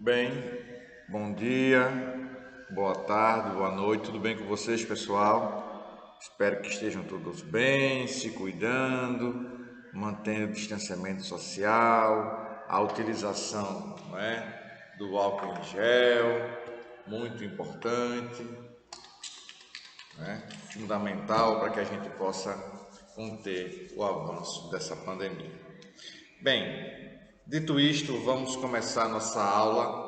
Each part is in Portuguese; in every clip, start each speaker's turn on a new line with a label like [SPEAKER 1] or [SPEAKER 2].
[SPEAKER 1] Bem, bom dia, boa tarde, boa noite, tudo bem com vocês, pessoal? Espero que estejam todos bem, se cuidando, mantendo o distanciamento social, a utilização, do álcool em gel, muito importante, fundamental para que a gente possa conter o avanço dessa pandemia. Bem, dito isto, vamos começar nossa aula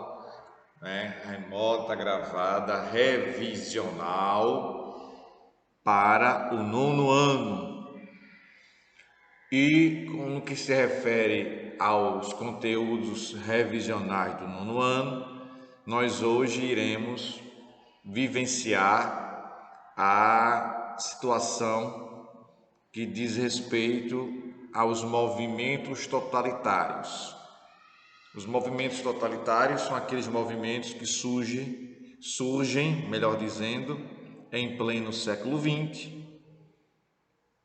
[SPEAKER 1] remota, gravada, revisional para o nono ano. E no que se refere aos conteúdos revisionais do nono ano, nós hoje iremos vivenciar a situação que diz respeito aos movimentos totalitários. Os movimentos totalitários são aqueles movimentos que surgem, melhor dizendo, em pleno século XX,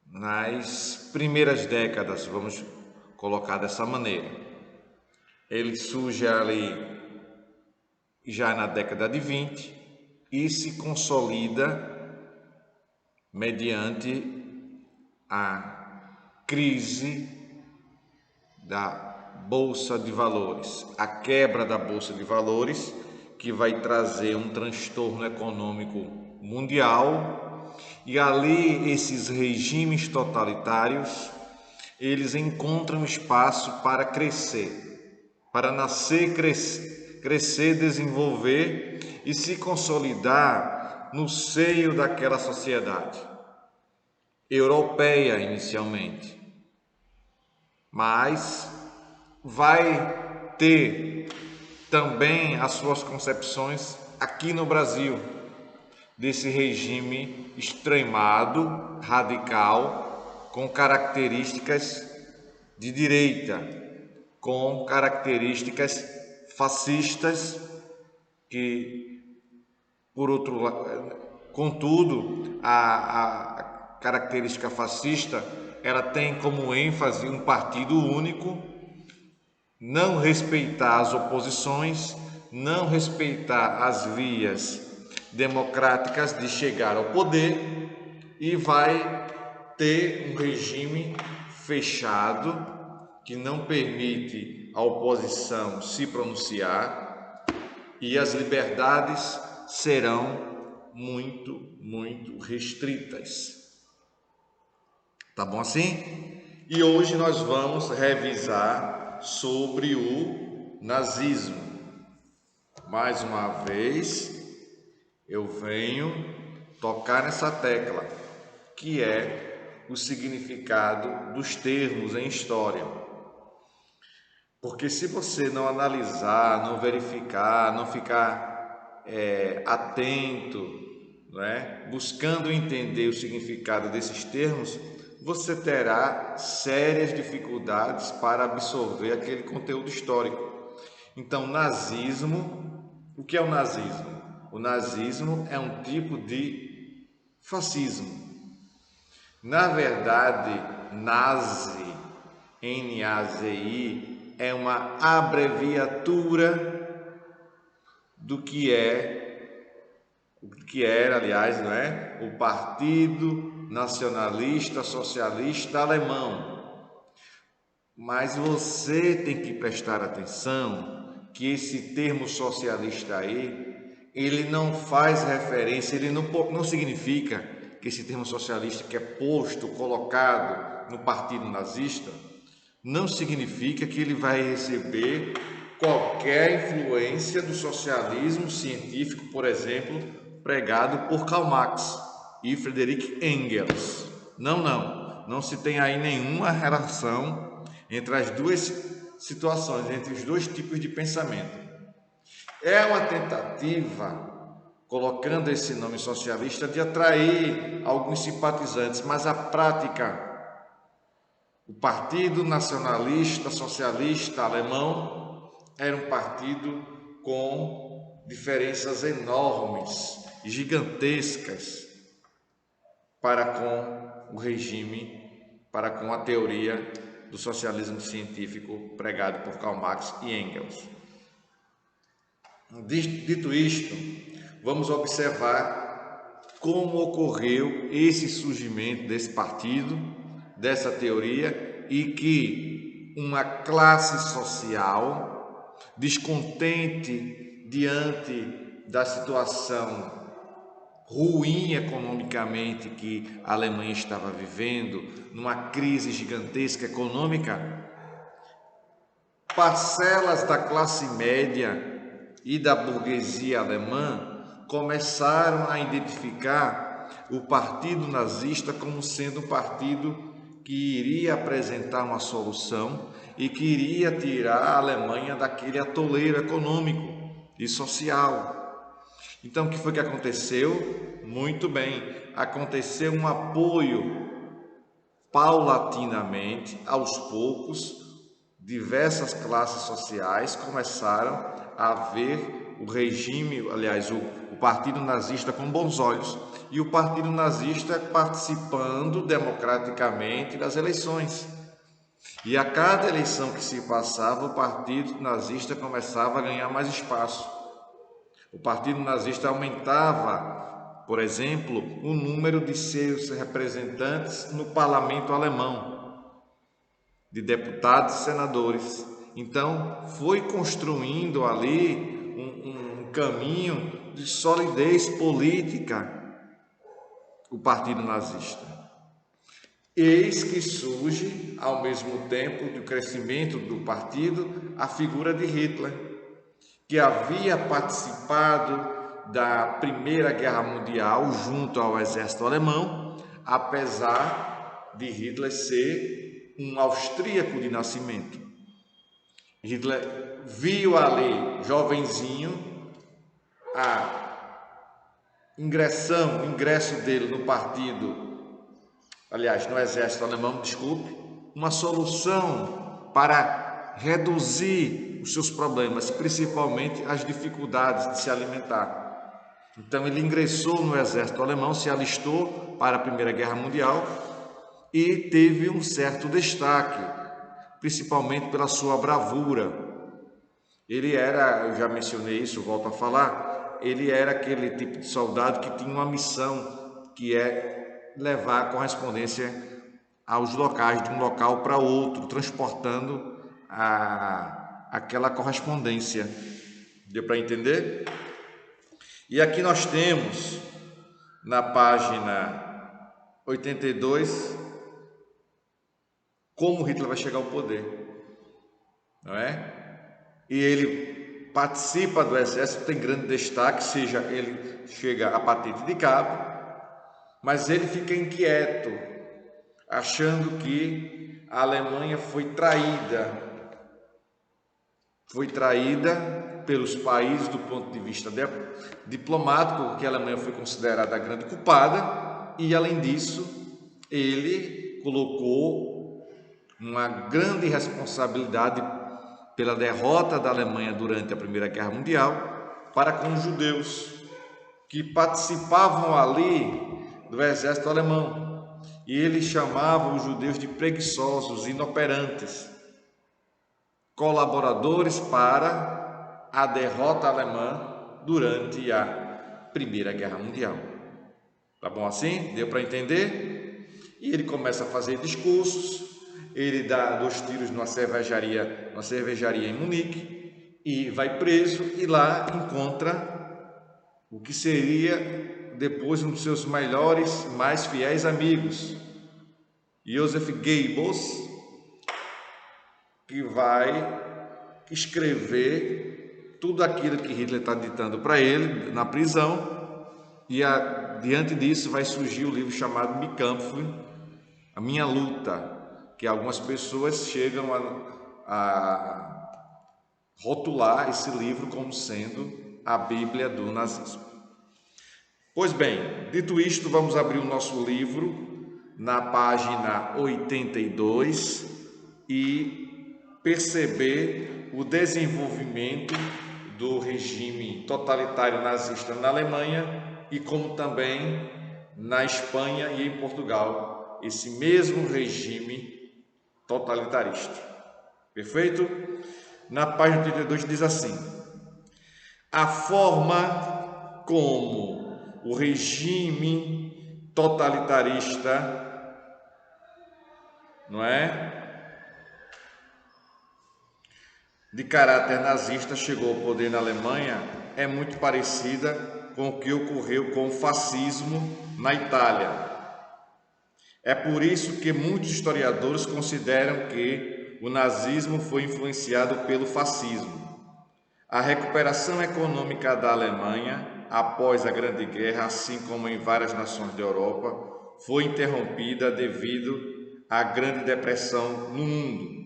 [SPEAKER 1] nas primeiras décadas, vamos colocar dessa maneira. Ele surge ali já na década de 20 e se consolida mediante a crise da Bolsa de Valores, a quebra da Bolsa de Valores, que vai trazer um transtorno econômico mundial, e ali esses regimes totalitários, eles encontram espaço para crescer, para nascer, crescer, desenvolver e se consolidar no seio daquela sociedade europeia inicialmente, mas vai ter também as suas concepções aqui no Brasil, desse regime extremado, radical, com características de direita, com características fascistas, que, por outro lado, contudo, a característica fascista, ela tem como ênfase um partido único, não respeitar as oposições, não respeitar as vias democráticas de chegar ao poder, e vai ter um regime fechado que não permite a oposição se pronunciar, e as liberdades serão muito restritas. Tá bom assim? E hoje nós vamos revisar sobre o nazismo. Mais uma vez, eu venho tocar nessa tecla, que é o significado dos termos em história. Porque se você não analisar, não verificar, não ficar atento, buscando entender o significado desses termos, você terá sérias dificuldades para absorver aquele conteúdo histórico. Então, nazismo, o que é o nazismo? O nazismo é um tipo de fascismo. Na verdade, nazi, N-A-Z-I, é uma abreviatura do que era, aliás, o Partido Nacionalista Socialista Alemão. Mas você tem que prestar atenção que esse termo socialista aí, ele não faz referência, ele não significa que esse termo socialista que é posto, colocado no partido nazista, não significa que ele vai receber qualquer influência do socialismo científico, por exemplo, pregado por Karl Marx e Friedrich Engels. Não se tem aí nenhuma relação entre as duas situações, entre os dois tipos de pensamento. É uma tentativa, colocando esse nome socialista, de atrair alguns simpatizantes, mas a prática, o Partido Nacionalista Socialista Alemão era um partido com diferenças enormes, gigantescas, para com o regime, para com a teoria do socialismo científico pregado por Karl Marx e Engels. Dito isto, vamos observar como ocorreu esse surgimento desse partido, dessa teoria, e que uma classe social descontente diante da situação ruim economicamente que a Alemanha estava vivendo, numa crise gigantesca econômica, parcelas da classe média e da burguesia alemã começaram a identificar o partido nazista como sendo um partido que iria apresentar uma solução e que iria tirar a Alemanha daquele atoleiro econômico e social. Então, o que foi que aconteceu? Muito bem, aconteceu um apoio paulatinamente, aos poucos. Diversas classes sociais começaram a ver o regime, aliás, o partido nazista com bons olhos, e o partido nazista participando democraticamente das eleições. E a cada eleição que se passava, o partido nazista começava a ganhar mais espaço. O partido nazista aumentava, por exemplo, o número de seus representantes no parlamento alemão, de deputados e senadores. Então, foi construindo ali um caminho de solidez política o partido nazista. Eis que surge, ao mesmo tempo do crescimento do partido, a figura de Hitler, que havia participado da Primeira Guerra Mundial junto ao exército alemão, apesar de Hitler ser um austríaco de nascimento. Hitler viu ali, jovenzinho, o ingresso dele no partido, aliás, no exército alemão, desculpe, uma solução para reduzir os seus problemas, principalmente as dificuldades de se alimentar. Então ele ingressou no exército alemão, se alistou para a Primeira Guerra Mundial e teve um certo destaque, principalmente pela sua bravura. Ele era, eu já mencionei isso, volto a falar, ele era aquele tipo de soldado que tinha uma missão, que é levar a correspondência aos locais, de um local para outro, transportando aquela correspondência. Deu para entender? E aqui nós temos, na página 82, como Hitler vai chegar ao poder, não é? E ele participa do exército, tem grande destaque, seja ele chega a patente de cabo, mas ele fica inquieto, achando que a Alemanha foi traída pelos países do ponto de vista diplomático, porque a Alemanha foi considerada a grande culpada, e além disso, ele colocou uma grande responsabilidade pela derrota da Alemanha durante a Primeira Guerra Mundial para com os judeus que participavam ali do exército alemão. E ele chamava os judeus de preguiçosos, inoperantes, colaboradores para a derrota alemã durante a Primeira Guerra Mundial. Tá bom assim? Deu para entender? E ele começa a fazer discursos. Ele dá 2 tiros numa cervejaria em Munique e vai preso, e lá encontra o que seria depois um dos seus melhores, mais fiéis amigos, Joseph Goebbels, que vai escrever tudo aquilo que Hitler está ditando para ele na prisão, e diante disso vai surgir o livro chamado Mein Kampf, A Minha Luta, que algumas pessoas chegam a rotular esse livro como sendo a Bíblia do nazismo. Pois bem, dito isto, vamos abrir o nosso livro na página 82 e perceber o desenvolvimento do regime totalitário nazista na Alemanha e como também na Espanha e em Portugal, esse mesmo regime totalitarista. Perfeito? Na página 82 diz assim: A forma como o regime totalitarista, não é, de caráter nazista chegou ao poder na Alemanha é muito parecida com o que ocorreu com o fascismo na Itália. É por isso que muitos historiadores consideram que o nazismo foi influenciado pelo fascismo. A recuperação econômica da Alemanha após a Grande Guerra, assim como em várias nações da Europa, foi interrompida devido à Grande Depressão no mundo.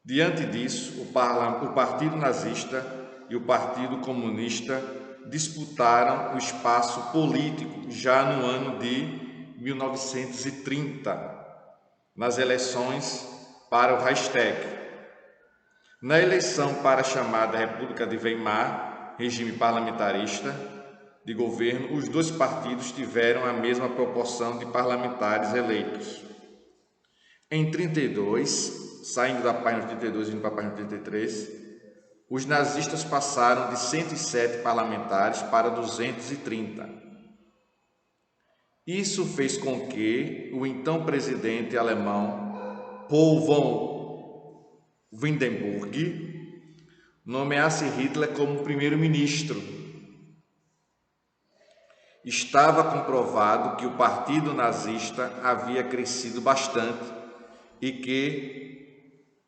[SPEAKER 1] Diante disso, o Partido Nazista e o Partido Comunista disputaram o espaço político já no ano de 1930, nas eleições para o Reichstag. Na eleição para a chamada República de Weimar, regime parlamentarista de governo, os dois partidos tiveram a mesma proporção de parlamentares eleitos. Em 32, saindo da página 32 e indo para a página 33, os nazistas passaram de 107 parlamentares para 230. Isso fez com que o então presidente alemão Paul von Hindenburg nomeasse Hitler como primeiro-ministro. Estava comprovado que o partido nazista havia crescido bastante e que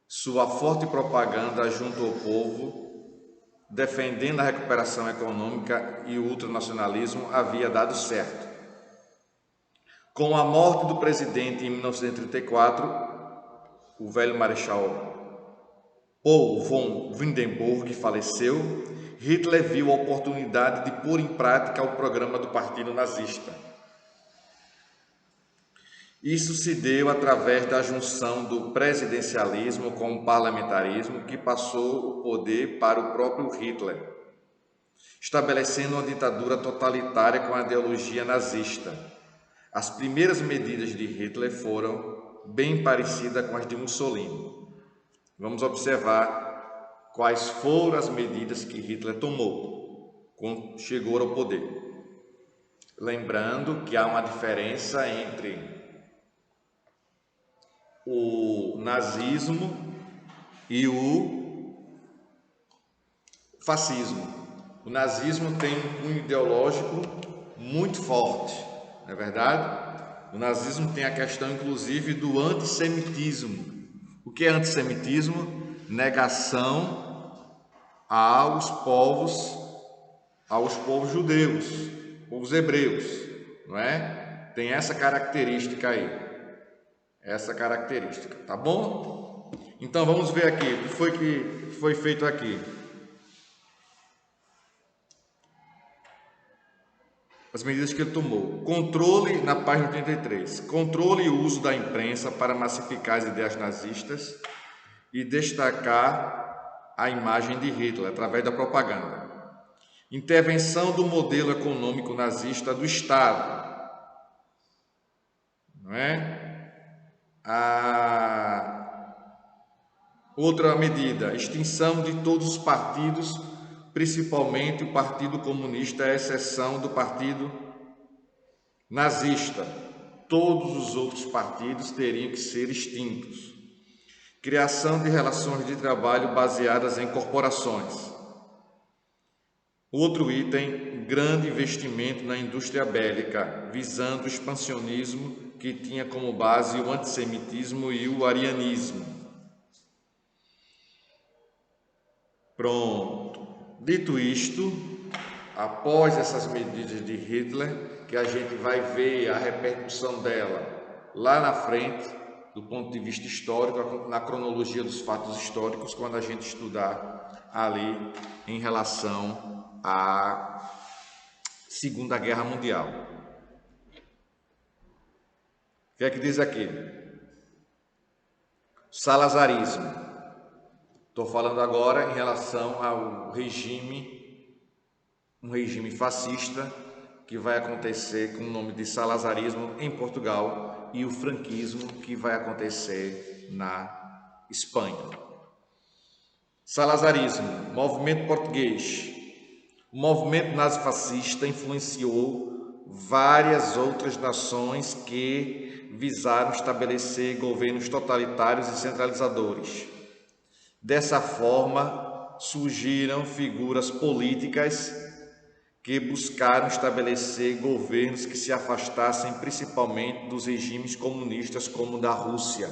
[SPEAKER 1] sua forte propaganda junto ao povo, defendendo a recuperação econômica e o ultranacionalismo, havia dado certo. Com a morte do presidente em 1934, o velho marechal Paul von Hindenburg faleceu. Hitler viu a oportunidade de pôr em prática o programa do partido nazista. Isso se deu através da junção do presidencialismo com o parlamentarismo, que passou o poder para o próprio Hitler, estabelecendo uma ditadura totalitária com a ideologia nazista. As primeiras medidas de Hitler foram bem parecidas com as de Mussolini. Vamos observar quais foram as medidas que Hitler tomou quando chegou ao poder. Lembrando que há uma diferença entre o nazismo e o fascismo. O nazismo tem um cunho ideológico muito forte, não é verdade? O nazismo tem a questão, inclusive, do antissemitismo. O que é antissemitismo? Negação aos povos judeus, povos hebreus, não é? Tem essa característica aí, tá bom? Então vamos ver aqui o que foi feito aqui. As medidas que ele tomou. Controle, na página 83, controle e uso da imprensa para massificar as ideias nazistas e destacar a imagem de Hitler através da propaganda. Intervenção do modelo econômico nazista do Estado. Não é? Outra medida, extinção de todos os partidos, principalmente o Partido Comunista, à exceção do Partido Nazista. Todos os outros partidos teriam que ser extintos. Criação de relações de trabalho baseadas em corporações. Outro item, grande investimento na indústria bélica, visando o expansionismo que tinha como base o antissemitismo e o arianismo. Pronto. Dito isto, após essas medidas de Hitler, que a gente vai ver a repercussão dela lá na frente, do ponto de vista histórico, na cronologia dos fatos históricos, quando a gente estudar ali em relação à Segunda Guerra Mundial. O que é que diz aqui? Salazarismo. Estou falando agora em relação ao regime, um regime fascista que vai acontecer com o nome de salazarismo em Portugal e o franquismo que vai acontecer na Espanha. Salazarismo, movimento português, O movimento nazifascista influenciou várias outras nações que visaram estabelecer governos totalitários e centralizadores. Dessa forma, surgiram figuras políticas que buscaram estabelecer governos que se afastassem principalmente dos regimes comunistas como o da Rússia.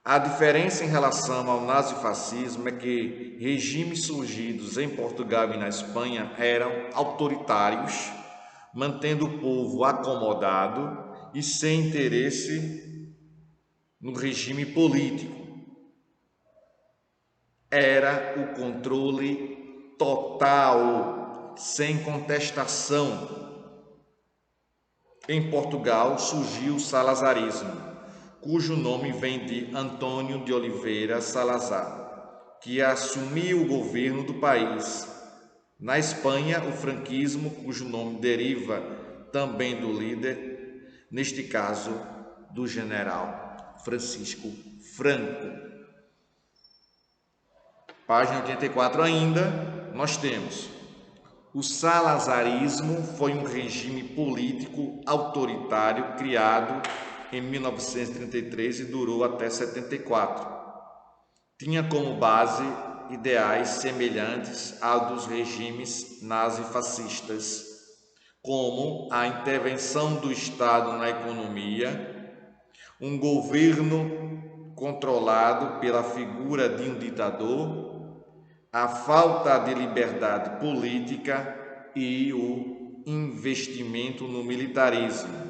[SPEAKER 1] A diferença em relação ao nazifascismo é que regimes surgidos em Portugal e na Espanha eram autoritários, mantendo o povo acomodado e sem interesse no regime político. Era o controle total, sem contestação. Em Portugal surgiu o salazarismo, cujo nome vem de Antônio de Oliveira Salazar, que assumiu o governo do país. Na Espanha, o franquismo, cujo nome deriva também do líder, neste caso, do general Francisco Franco. Página 84 ainda, nós temos: o salazarismo foi um regime político autoritário criado em 1933 e durou até 74. Tinha como base ideais semelhantes aos dos regimes nazifascistas, como a intervenção do Estado na economia, um governo controlado pela figura de um ditador, a falta de liberdade política e o investimento no militarismo.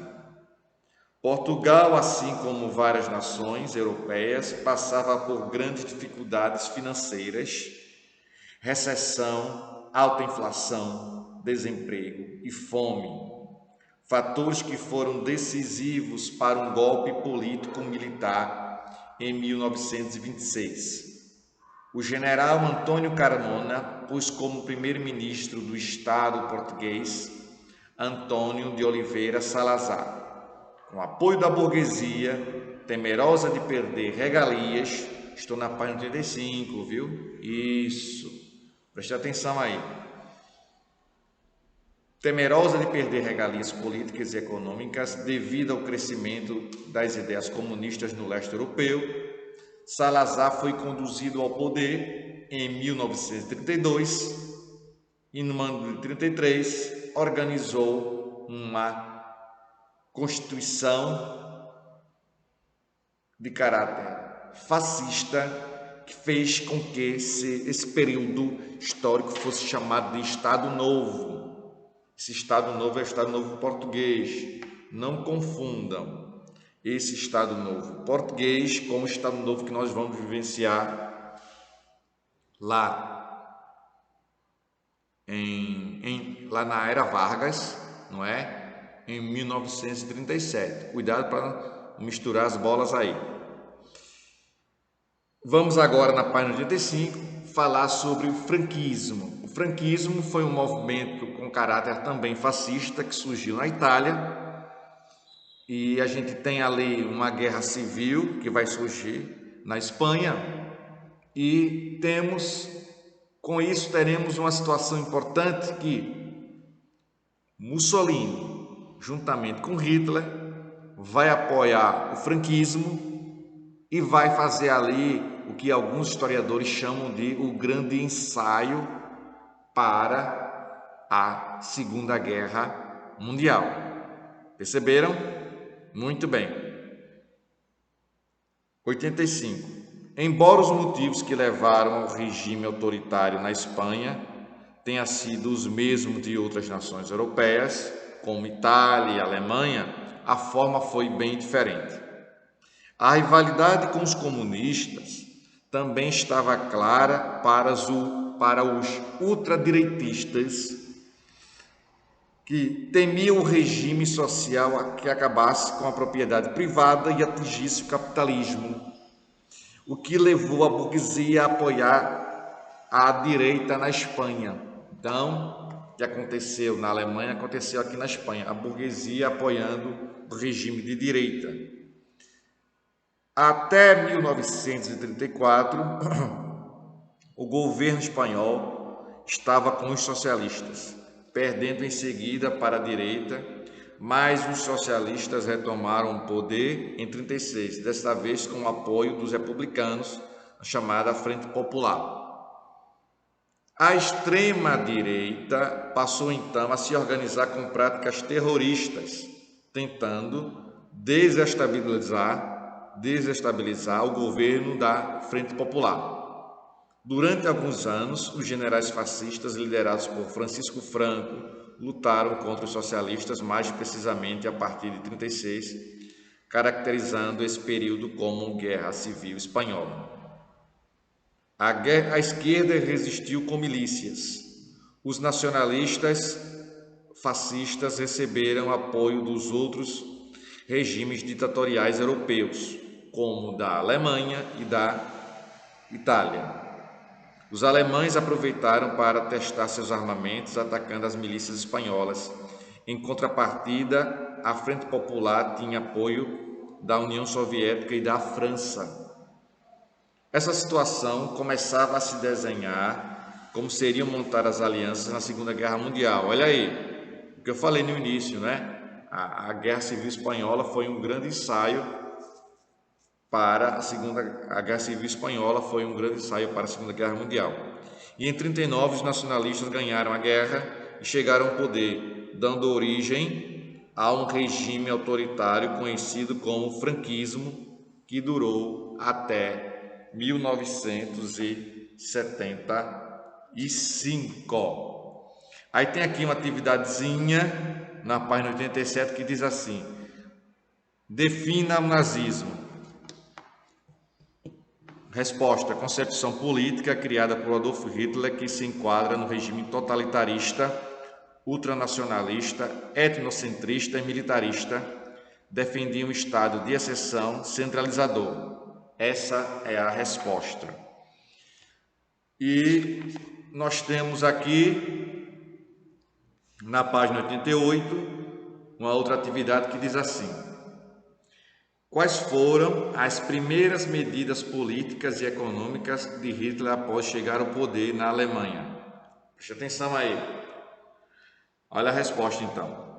[SPEAKER 1] Portugal, assim como várias nações europeias, passava por grandes dificuldades financeiras, recessão, alta inflação, desemprego e fome, fatores que foram decisivos para um golpe político-militar em 1926. O general Antônio Carmona pôs como primeiro-ministro do Estado português Antônio de Oliveira Salazar. Com apoio da burguesia, temerosa de perder regalias, estou na página 35, viu? Isso, preste atenção aí. Temerosa de perder regalias políticas e econômicas devido ao crescimento das ideias comunistas no leste europeu, Salazar foi conduzido ao poder em 1932 e no ano de 33 organizou uma Constituição de caráter fascista que fez com que esse período histórico fosse chamado de Estado Novo. Esse Estado Novo é o Estado Novo português. Não confundam esse Estado Novo português com o Estado Novo que nós vamos vivenciar lá, lá na era Vargas, não é? Em 1937. Cuidado para não misturar as bolas aí. Vamos agora na página 85 falar sobre o franquismo. O franquismo foi um movimento com caráter também fascista que surgiu na Itália, e a gente tem ali uma guerra civil que vai surgir na Espanha, e com isso teremos uma situação importante que Mussolini, juntamente com Hitler, vai apoiar o franquismo e vai fazer ali o que alguns historiadores chamam de o grande ensaio para a Segunda Guerra Mundial. Perceberam? Muito bem. 85. Embora os motivos que levaram ao regime autoritário na Espanha tenham sido os mesmos de outras nações europeias, como Itália e Alemanha, a forma foi bem diferente. A rivalidade com os comunistas também estava clara para os ultradireitistas, que temiam o regime social que acabasse com a propriedade privada e atingisse o capitalismo, o que levou a burguesia a apoiar a direita na Espanha. Então, o que aconteceu na Alemanha aconteceu aqui na Espanha, a burguesia apoiando o regime de direita. Até 1934, o governo espanhol estava com os socialistas, perdendo em seguida para a direita, mas os socialistas retomaram o poder em 36, desta vez com o apoio dos republicanos, a chamada Frente Popular. A extrema-direita passou então a se organizar com práticas terroristas, tentando desestabilizar o governo da Frente Popular. Durante alguns anos, os generais fascistas, liderados por Francisco Franco, lutaram contra os socialistas, mais precisamente a partir de 36, caracterizando esse período como Guerra Civil Espanhola. A esquerda resistiu com milícias. Os nacionalistas fascistas receberam apoio dos outros regimes ditatoriais europeus, como da Alemanha e da Itália. Os alemães aproveitaram para testar seus armamentos, atacando as milícias espanholas. Em contrapartida, a Frente Popular tinha apoio da União Soviética e da França. Essa situação começava a se desenhar como seriam montar as alianças na Segunda Guerra Mundial. Olha aí, o que eu falei no início, né? A Guerra Civil Espanhola foi um grande ensaio para a Guerra Civil Espanhola foi um grande ensaio para a Segunda Guerra Mundial. E em 39 os nacionalistas ganharam a guerra e chegaram ao poder, dando origem a um regime autoritário conhecido como franquismo, que durou até 1975. Aí tem aqui uma atividadezinha na página 87 que diz assim: defina o nazismo. Resposta: concepção política criada por Adolf Hitler que se enquadra no regime totalitarista, ultranacionalista, etnocentrista e militarista, defendia um estado de exceção centralizador. Essa é a resposta. E nós temos aqui, na página 88, uma outra atividade que diz assim: quais foram as primeiras medidas políticas e econômicas de Hitler após chegar ao poder na Alemanha? Preste atenção aí. Olha a resposta então.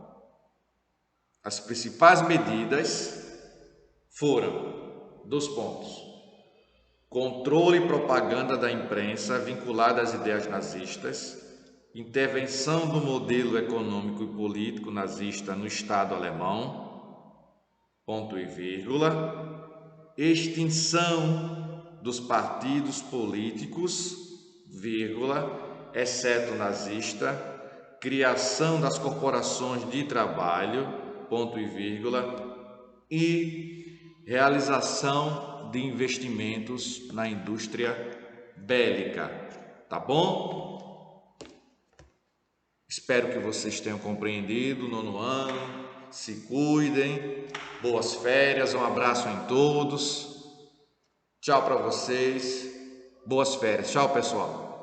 [SPEAKER 1] As principais medidas foram: controle e propaganda da imprensa vinculada às ideias nazistas, intervenção do modelo econômico e político nazista no Estado alemão, ponto e vírgula, extinção dos partidos políticos, vírgula, exceto nazista, criação das corporações de trabalho, ponto e vírgula, e realização de investimentos na indústria bélica. Tá bom? Espero que vocês tenham compreendido o 9º ano. Se cuidem. Boas férias. Um abraço em todos. Tchau para vocês. Boas férias. Tchau, pessoal.